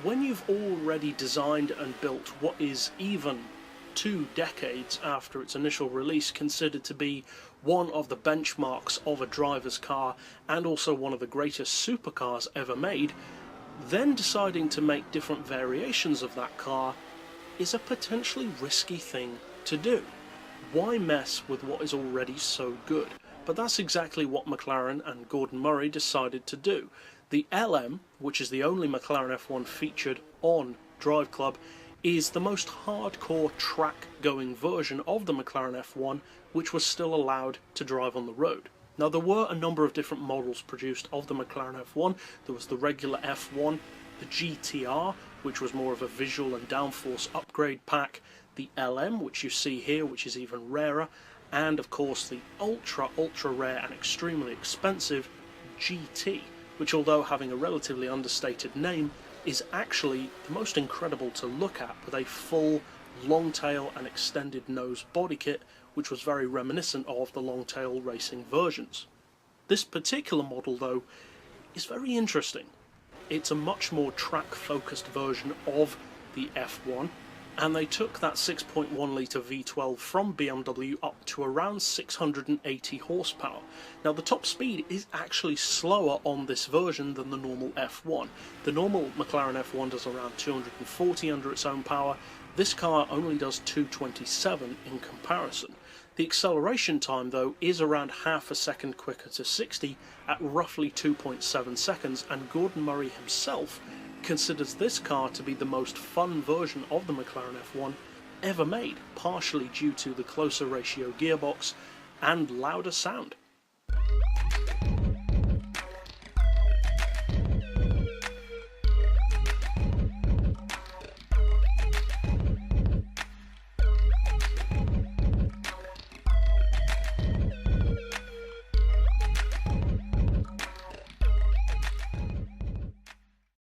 when you've already designed and built what is, even 2 decades after its initial release, considered to be one of the benchmarks of a driver's car and also one of the greatest supercars ever made, then deciding to make different variations of that car is a potentially risky thing to do. Why mess with what is already so good? But that's exactly what McLaren and Gordon Murray decided to do. The LM, which is the only McLaren F1 featured on DRIVECLUB, is the most hardcore track-going version of the McLaren F1, which was still allowed to drive on the road. Now, there were a number of different models produced of the McLaren F1. There was the regular F1, the GTR, which was more of a visual and downforce upgrade pack, the LM, which you see here, which is even rarer, and of course the ultra rare and extremely expensive GT, which, although having a relatively understated name, is actually the most incredible to look at, with a full long tail and extended nose body kit, which was very reminiscent of the long tail racing versions. This particular model, though, is very interesting. It's a much more track focused version of the F1, and they took that 6.1 litre V12 from BMW up to around 680 horsepower. Now, the top speed is actually slower on this version than the normal F1. The normal McLaren F1 does around 240 under its own power. This car only does 227 in comparison. The acceleration time, though, is around half a second quicker to 60 at roughly 2.7 seconds, and Gordon Murray himself considers this car to be the most fun version of the McLaren F1 ever made, partially due to the closer ratio gearbox and louder sound.